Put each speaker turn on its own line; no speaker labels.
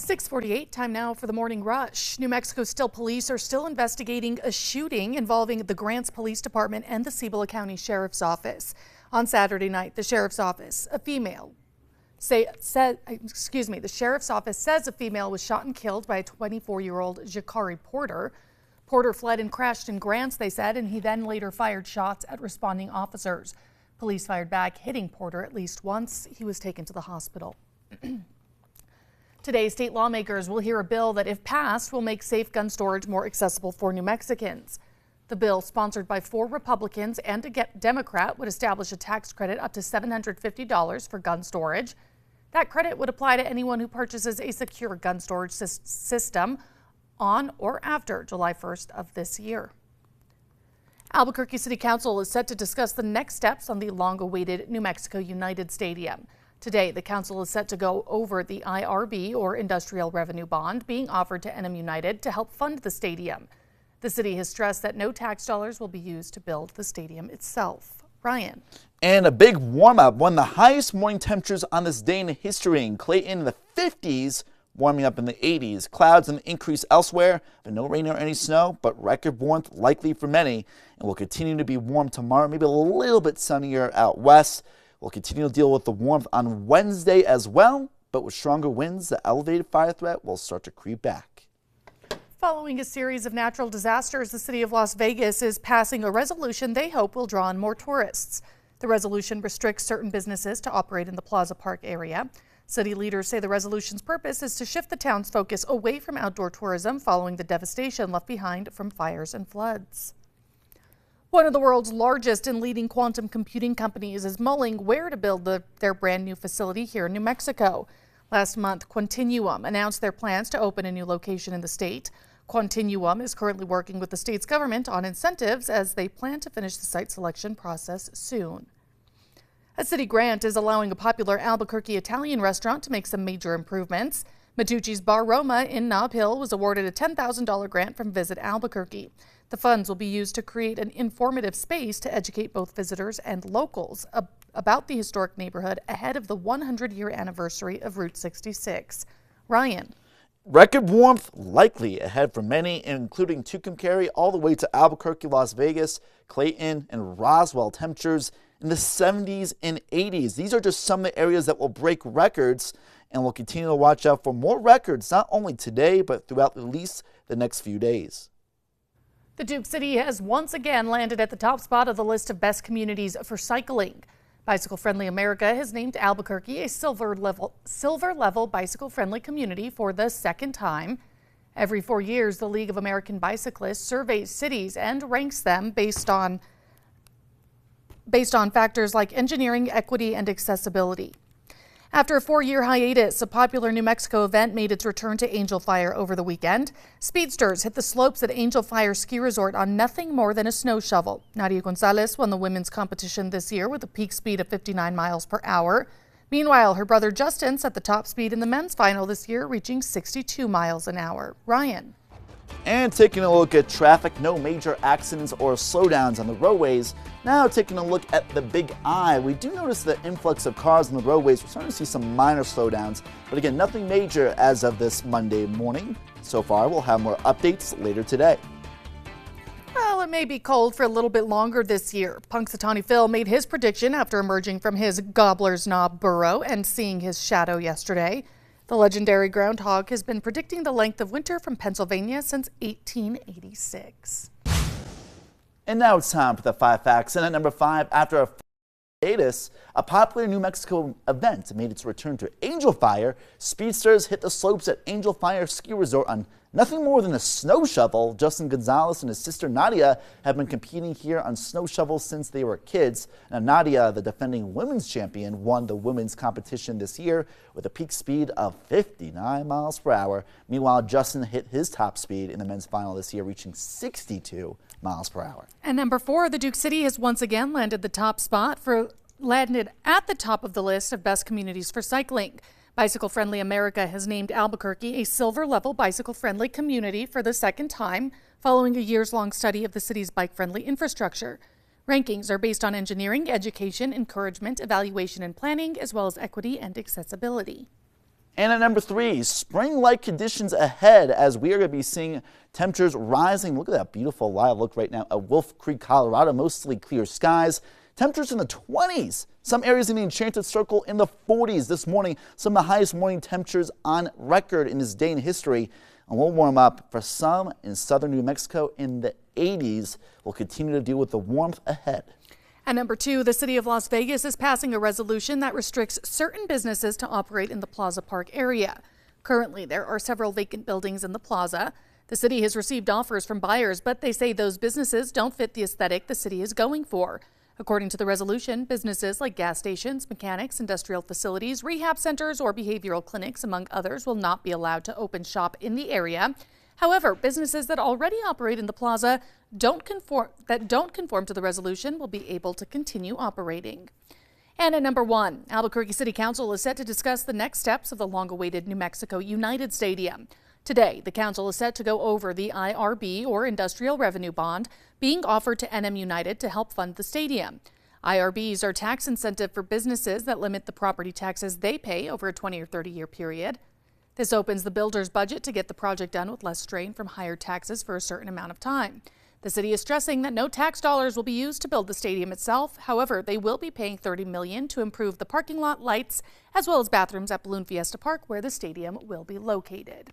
6:48, time now for the morning rush. New Mexico police are still investigating a shooting involving the Grants Police Department and the Cibola County Sheriff's Office. On Saturday night, the Sheriff's Office, the Sheriff's Office says a female was shot and killed by a 24-year-old Jacari Porter. Porter fled and crashed in Grants, they said, and he then later fired shots at responding officers. Police fired back, hitting Porter at least once. He was taken to the hospital. Today, state lawmakers will hear a bill that, if passed, will make safe gun storage more accessible for New Mexicans. The bill, sponsored by 4 Republicans and a Democrat, would establish a tax credit up to $750 for gun storage. That credit would apply to anyone who purchases a secure gun storage system on or after July 1st of this year. Albuquerque City Council is set to discuss the next steps on the long-awaited New Mexico United Stadium. Today, the council is set to go over the IRB, or Industrial Revenue Bond, being offered to NM United to help fund the stadium. The city has stressed that no tax dollars will be used to build the stadium itself. Ryan.
And a big warm-up, one of the highest morning temperatures on this day in history. In Clayton in the 50s, warming up in the 80s. Clouds and increase elsewhere, but no rain or any snow, but record warmth likely for many. And will continue to be warm tomorrow, maybe a little bit sunnier out west. We'll continue to deal with the warmth on Wednesday as well, but with stronger winds, the elevated fire threat will start to creep back.
Following a series of natural disasters, the city of Las Vegas is passing a resolution they hope will draw in more tourists. The resolution restricts certain businesses to operate in the Plaza Park area. City leaders say the resolution's purpose is to shift the town's focus away from outdoor tourism following the devastation left behind from fires and floods. One of the world's largest and leading quantum computing companies is mulling where to build their brand new facility here in New Mexico. Last month, Quantinuum announced their plans to open a new location in the state. Quantinuum is currently working with the state's government on incentives as they plan to finish the site selection process soon. A city grant is allowing a popular Albuquerque Italian restaurant to make some major improvements. Matucci's Bar Roma in Nob Hill was awarded a $10,000 grant from Visit Albuquerque. The funds will be used to create an informative space to educate both visitors and locals about the historic neighborhood ahead of the 100-year anniversary of Route 66. Ryan.
Record warmth likely ahead for many, including Tucumcari all the way to Albuquerque, Las Vegas, Clayton, and Roswell. Temperatures in the 70s and 80s. These are just some of the areas that will break records, and we'll continue to watch out for more records, not only today, but throughout at least the next few days.
The Duke City has once again landed at the top spot of the list of best communities for cycling. Bicycle Friendly America has named Albuquerque a silver level bicycle friendly community for the second time. Every 4 years, the League of American Bicyclists surveys cities and ranks them based on factors like engineering, equity, and accessibility. After a 4-year hiatus, a popular New Mexico event made its return to Angel Fire over the weekend. Speedsters hit the slopes at Angel Fire Ski Resort on nothing more than a snow shovel. Nadia Gonzalez won the women's competition this year with a peak speed of 59 miles per hour. Meanwhile, her brother Justin set the top speed in the men's final this year, reaching 62 miles an hour. Ryan.
And taking a look at traffic, no major accidents or slowdowns on the roadways. Now taking a look at the Big I, we do notice the influx of cars on the roadways. We're starting to see some minor slowdowns, but again, nothing major as of this Monday morning. So far, we'll have more updates later today.
Well, it may be cold for a little bit longer this year. Punxsutawney Phil made his prediction after emerging from his Gobbler's Knob burrow and seeing his shadow yesterday. The legendary groundhog has been predicting the length of winter from Pennsylvania since 1886.
And now it's time for the 5 facts. And at number 5, after a hiatus, a popular New Mexico event made its return to Angel Fire. Speedsters hit the slopes at Angel Fire Ski Resort on nothing more than a snow shovel. Justin Gonzalez and his sister Nadia have been competing here on snow shovels since they were kids. Now, Nadia, the defending women's champion, won the women's competition this year with a peak speed of 59 miles per hour. Meanwhile, Justin hit his top speed in the men's final this year, reaching 62 miles per hour.
And number 4, the Duke City has once again landed at the top of the list of best communities for cycling. Bicycle Friendly America has named Albuquerque a silver level bicycle friendly community for the second time, following a years-long study of the city's bike-friendly infrastructure. Rankings are based on engineering, education, encouragement, evaluation, and planning, as well as equity and accessibility.
And at number 3, spring-like conditions ahead as we are going to be seeing temperatures rising. Look at that beautiful live look right now at Wolf Creek, Colorado. Mostly clear skies. Temperatures in the 20s. Some areas in the Enchanted Circle in the 40s this morning. Some of the highest morning temperatures on record in this day in history. And we'll warm up for some in southern New Mexico in the 80s. We'll continue to deal with the warmth ahead.
At number 2, the city of Las Vegas is passing a resolution that restricts certain businesses to operate in the Plaza Park area. Currently, there are several vacant buildings in the plaza. The city has received offers from buyers, but they say those businesses don't fit the aesthetic the city is going for. According to the resolution, businesses like gas stations, mechanics, industrial facilities, rehab centers, or behavioral clinics, among others, will not be allowed to open shop in the area. However, businesses that already operate in the plaza don't conform to the resolution will be able to continue operating. And at number 1, Albuquerque City Council is set to discuss the next steps of the long-awaited New Mexico United Stadium. Today, the council is set to go over the IRB, or Industrial Revenue Bond, being offered to NM United to help fund the stadium. IRBs are tax incentive for businesses that limit the property taxes they pay over a 20 or 30-year period. This opens the builder's budget to get the project done with less strain from higher taxes for a certain amount of time. The city is stressing that no tax dollars will be used to build the stadium itself. However, they will be paying $30 million to improve the parking lot, lights, as well as bathrooms at Balloon Fiesta Park, where the stadium will be located.